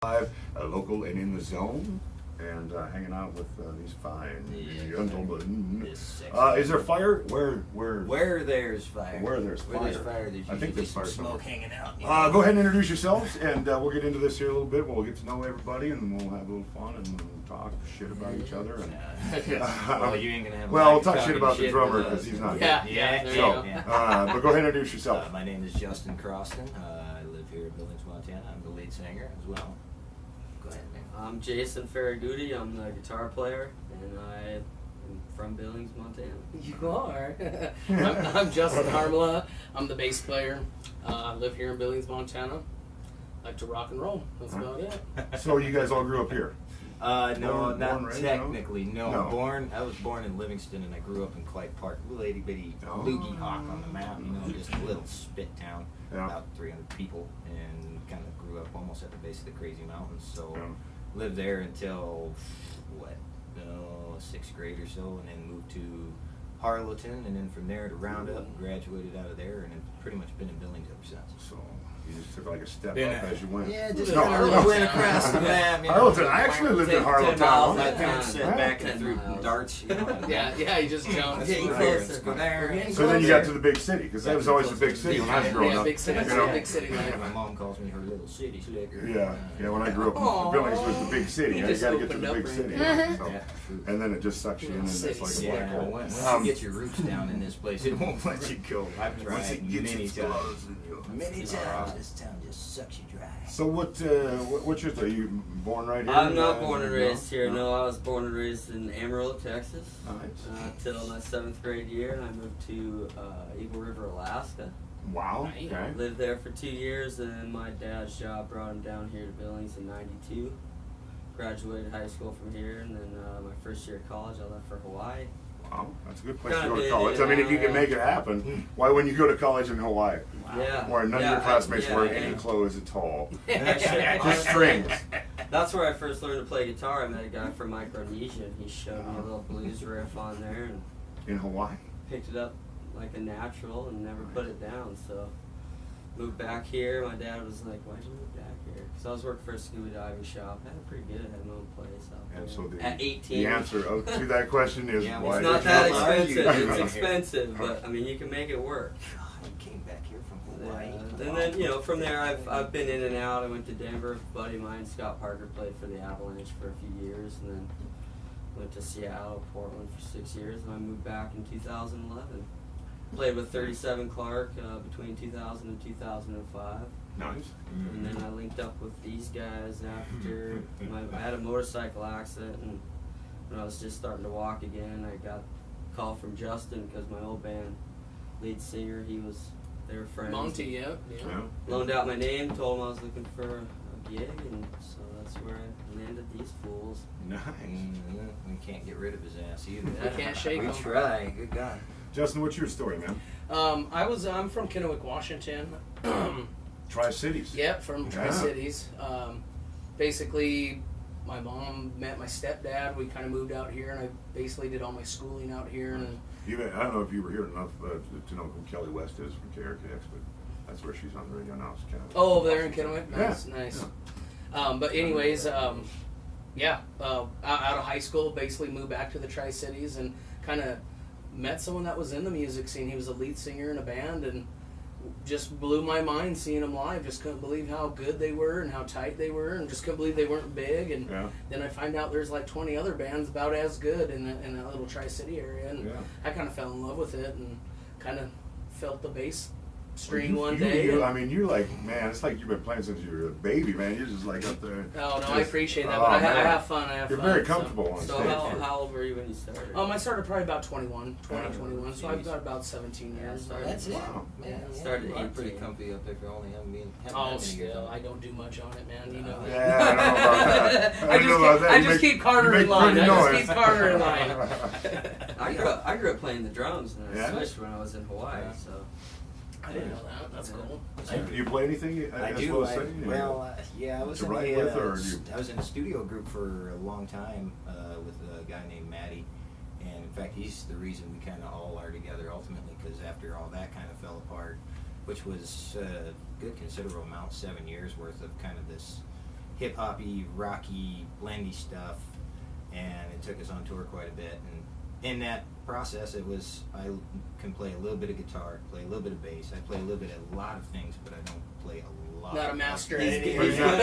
Live, local and in the zone, and hanging out with these fine gentlemen. Is there fire? Where there's fire. Where there's fire, there's I think there's some fire smoke hanging out. Go ahead and introduce yourselves, and we'll get into this here a little bit. We'll get to know everybody, and we'll have a little fun and talk shit about each other. And well, you ain't gonna have. Well, we'll talk shit about the drummer because he's not here. Yeah. But go ahead and introduce yourself. My name is Justin Croston. I live here in Billings, Montana. I'm the lead singer as well. Go ahead, man. I'm Jason Ferragutti. I'm the guitar player, and I am from Billings, Montana. You are. I'm Justin Harmala. I'm the bass player. I live here in Billings, Montana. Like to rock and roll. That's about it. So you guys all grew up here? No, not raised, technically. No. I was born in Livingston, and I grew up in Clyde Park, little itty bitty loogie hawk on the map. You know, just a little spit town, about 300 people, and kind of grew up almost at the base of the Crazy Mountains. So lived there until sixth grade or so, and then moved to Harlowton, and then from there to Roundup, graduated out of there, and then pretty much been in Billings ever since. So you just took like a step up as you went. Yeah, just went across the map. You know, Harlowton. I actually lived in Harlowton. My parents sat back and threw darts. You know, yeah, you just jumped. Getting closer. Go there. So then you got to the big city, because that was always the big city when I was growing up. Big city. Big city. My mom calls me her little city slicker. Yeah. When I grew up, Billings was the big city. You got to get to the big city. And then it just sucks you in, and it's like a black hole. Once you get your roots down in this place, it won't let you go. I've tried many times. Many times. This town just sucks you dry. So what's your thing? You born right here? I'm not born and raised here. No, I was born and raised in Amarillo, Texas. Nice. Till my 7th grade year, and I moved to Eagle River, Alaska. Wow. Okay. Lived there for 2 years, and my dad's job brought him down here to Billings in '92. Graduated high school from here, and then my first year of college, I left for Hawaii. Wow, that's a good place to go to college. I mean, if you can make it happen, why wouldn't you go to college in Hawaii? Yeah. Where none of your classmates wear any clothes at all. Just strings. That's where I first learned to play guitar. I met a guy from Micronesia, and he showed me a little blues riff on there. And in Hawaii? Picked it up like a natural and never put it down. So moved back here. My dad was like, "Why'd you move back here?" Because I was working for a scuba diving shop. I had it pretty good. I had my own place out there. And so at 18. The answer to that question is why? It's not that expensive. It's expensive, but I mean, you can make it work. God, you came back here from Hawaii. And then, from there, I've been in and out. I went to Denver. A buddy of mine, Scott Parker, played for the Avalanche for a few years, and then went to Seattle, Portland for 6 years, and I moved back in 2011. Played with 37 Clark between 2000 and 2005. Nice. And then I linked up with these guys after I had a motorcycle accident, and when I was just starting to walk again, I got a call from Justin because my old band lead singer, they were friends. Monty, yeah. Loaned out my name, told him I was looking for a gig, and so that's where I landed these fools. Nice. We can't get rid of his ass either. We can't shake him. We try. Good God. Justin, what's your story, man? I'm from Kennewick, Washington. Tri-Cities. Yep, from Tri-Cities. Basically, my mom met my stepdad. We kind of moved out here, and I basically did all my schooling out here. And I don't know if you were here enough to know who Kelly West is from KRKX, but that's where she's on the radio now. Over there in Kennewick? Nice, yeah. nice. Yeah. But anyways, out of high school, basically moved back to the Tri-Cities and kind of met someone that was in the music scene. He was a lead singer in a band, and just blew my mind seeing them live. Just couldn't believe how good they were and how tight they were, and just couldn't believe they weren't big. And then I find out there's like 20 other bands about as good in that little Tri-City area, and I kind of fell in love with it and kind of felt the bass string one day. You're like, man, it's like you've been playing since you were a baby, man. You're just like up there. Oh, no, I appreciate that, but I have fun. You're very comfortable on stage. So how old were you when you started? I started probably about 21, so I've got about 17 years. That's it. Wow. Man, started you're pretty comfy up there for only having been. Still, I don't do much on it, man. You know. Yeah, I don't know about that. I just keep Carter in line. I grew up playing the drums, and I switched when I was in Hawaii, so. I didn't know that. That's cool. Do you play anything? I do. I was in a studio group for a long time with a guy named Matty, and in fact, he's the reason we kind of all are together ultimately, because after all that kind of fell apart, which was a good considerable amount, 7 years worth of kind of this hip hoppy, rocky, blendy stuff, and it took us on tour quite a bit. And in that process, it was I can play a little bit of guitar, play a little bit of bass, I play a little bit of a lot of things, but I don't play a lot. Not a master at He's anything. good. He's not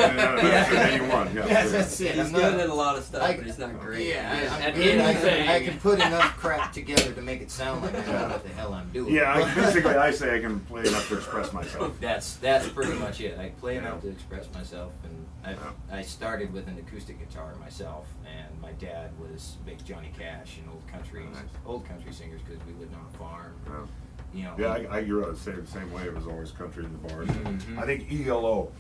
anyone. Yeah, Yes, that's it. He's I'm good not- at a lot of stuff, I- but he's not great. Yeah, I'm At good. anything. I can put enough crap together to make it sound like I know what the hell I'm doing. Yeah, basically, I say I can play enough to express myself. That's pretty much it. I play enough to express myself, and I started with an acoustic guitar myself, and my dad was big Johnny Cash and old country singers because we lived on a farm. Yeah. You know. Yeah, I grew up the same way. It was always country in the bars. Mhm. I think ELO,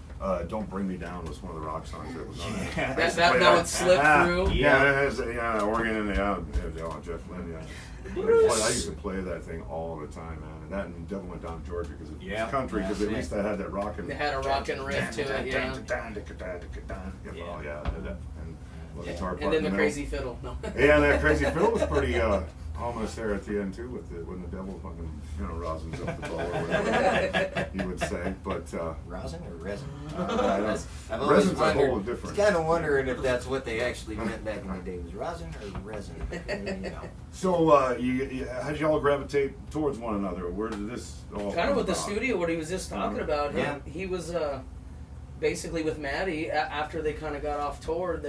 "Don't Bring Me Down" was one of the rock songs that was on it. Yeah. I used to That play would slip through. Yeah, it has organ in the Jeff Lynne. Yeah. I used to play that thing all the time, man. And that and Devil Went Down to Georgia because it's country. Because at least I had that rockin'. They had a rockin' riff to it, yeah. Oh yeah, and the guitar part And then in the middle. crazy fiddle. No. Yeah, that crazy fiddle was pretty ominous there at the end too, with when the devil fucking rosins up the bow or whatever you would say. But Rosin or resin? I don't. I've always Resin's a whole wondered. different. Kind of wondering if that's what they actually meant back in the day. Was rosin or resin? You know. So, how did y'all gravitate towards one another? Where did this all Kind of come with the about? studio, what he was just talking about. Yeah. He was basically with Maddie after they kind of got off tour.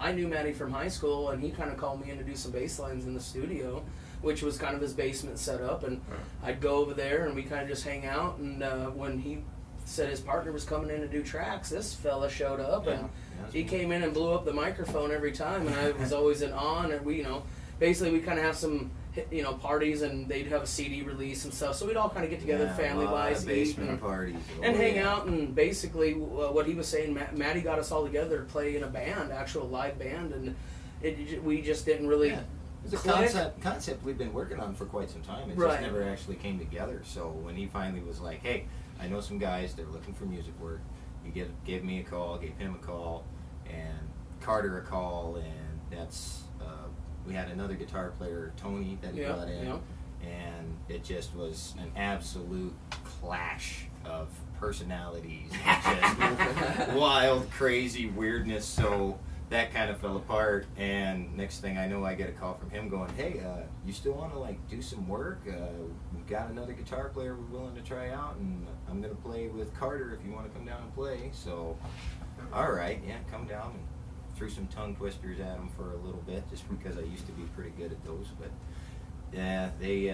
I knew Maddie from high school, and he kind of called me in to do some bass lines in the studio, which was kind of his basement setup. And I'd go over there, and we kind of just hang out. And when he said his partner was coming in to do tracks, this fella showed up, and he came in and blew up the microphone every time. And I was always in awe. And we, basically we kind of have some parties, and they'd have a CD release and stuff. So we'd all kind of get together, family-wise, eat basement parties, and hang out. And basically, what he was saying, Maddie got us all together to play in a band, actual live band, and we just didn't really. Yeah. It's a click. concept we've been working on for quite some time. It Right. just never actually came together. So when he finally was like, "Hey, I know some guys. They're looking for music work," he gave me a call, gave him a call, and Carter a call, and that's. We had another guitar player, Tony, that he brought in, and it just was an absolute clash of personalities, and just wild, crazy weirdness. So that kind of fell apart, and next thing I know, I get a call from him going, "Hey, you still want to do some work? We've got another guitar player we're willing to try out, and I'm gonna play with Carter if you want to come down and play." So, all right, yeah, come down. And threw some tongue twisters at him for a little bit, just because I used to be pretty good at those. But yeah, they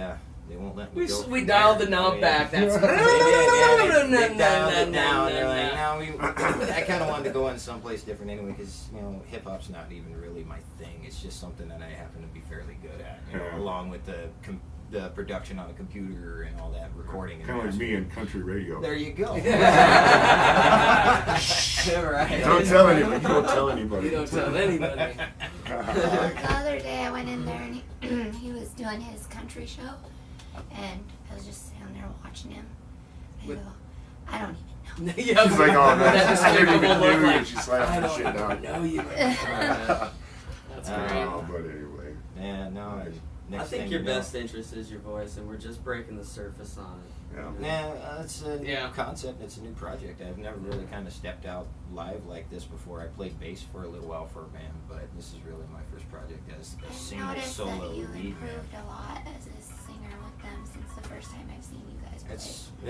won't let me go. We from dialed there. the knob back. That's They dialed it down. They're like, "No, I kind of wanted to go in someplace different anyway, because hip hop's not even really my thing. It's just something that I happen to be fairly good at, along with the production on a computer and all that recording. Kind of like me in country radio. There you go. Right. Don't tell anybody. Don't tell anybody. You don't tell anybody. The other day I went in there and he was doing his country show, and I was just sitting there watching him. I go, I don't even know. Yeah, She's like, "Oh, man, that I despicable didn't look even know like, you." She slaps I her don't shit down. even know you. That's great. But anyway. Yeah, no. I think your best interest is your voice, and we're just breaking the surface on it. Yeah. It's a new concept. It's a new project. I've never really kind of stepped out live like this before. I played bass for a little while for a band, but this is really my first project as a I single noticed solo that you lead man. improved a lot as a singer with them since the first time I've seen you guys play.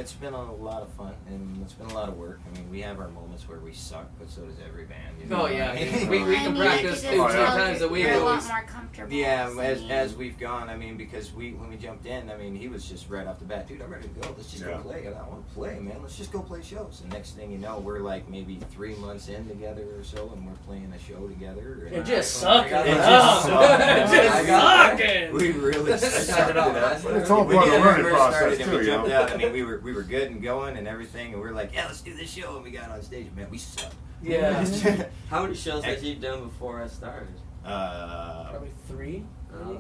It's been a lot of fun, and it's been a lot of work. I mean, we have our moments where we suck, but so does every band. Oh yeah, we Well, can I practice you two just felt times a week. You're a lot Always. more comfortable. Yeah, singing. as we've gone, I mean, because when we jumped in, I mean, he was just right off the bat, "Dude, I'm ready to go. Let's just go play." And I want to play, man. Let's just go play shows. And next thing you know, we're like maybe 3 months in together or so, and we're playing a show together. And just sucking it It up. just sucked. Just sucking. We really sucked it up. It's all part of the learning process too, We you jumped know. out. I mean, we were good and going and everything, and we were like, "Yeah, let's do this show." And we got on stage, man. We sucked. Yeah. How many shows had you done before I started? Probably 3.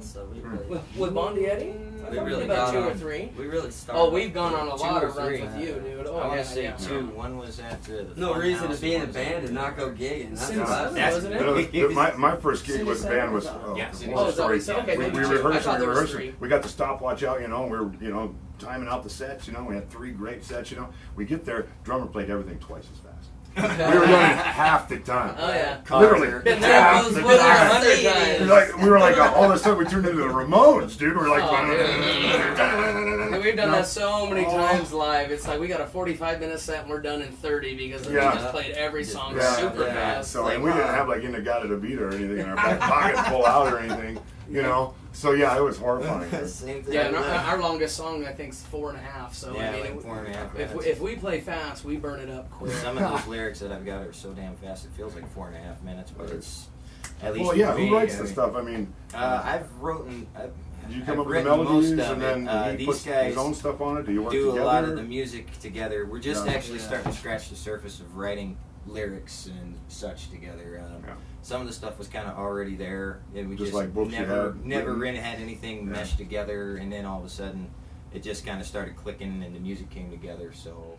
So we really, With Bondi Eddie? we really about got 2 or on. 3. We really started. Oh, we've gone on a 2 lot or of runs 3. with you, dude. Oh, I want yeah, to say yeah. 2. One was at the No Fun reason House to be in a and band one and not go gigging. That's Sin what I Seven, think. wasn't it? My first gig with the band was Yeah, City long Seven. story. Okay, We maybe two. I rehearsed. thought there was 3. We got the stopwatch out, and we were timing out the sets. We had 3 great sets. We get there, drummer played everything twice as fast. We were doing it half the time. Oh yeah. Literally. Been there half those the weather time. 100 times. Like, we were like, all of a sudden we turned into the Ramones, dude. We're like, And we've done that so many times live. It's like we got a 45-minute set and we're done in 30 because we just played every song super fast. So and we didn't have like Inagata to beat or anything in our back pocket pull out or anything, you know. So yeah, it was horrifying. Same thing. Yeah, and our longest song I think is 4.5. So yeah, I mean, like 4.5 minutes. if we play fast, we burn it up quick. Some of those lyrics that I've got are so damn fast it feels like 4.5 minutes, but it's at least. Well, yeah, for me, who writes the stuff? I mean, I've written. do you come up with the written melodies most of and then it. he These puts guys his own stuff on it? Do you work do together? a lot of the music together. We're just Yeah. actually starting to scratch the surface of writing lyrics and such together. Some of the stuff was kind of already there, and we Just just like books you never had never written. really had anything meshed together. And then all of a sudden, it just kind of started clicking, and the music came together. So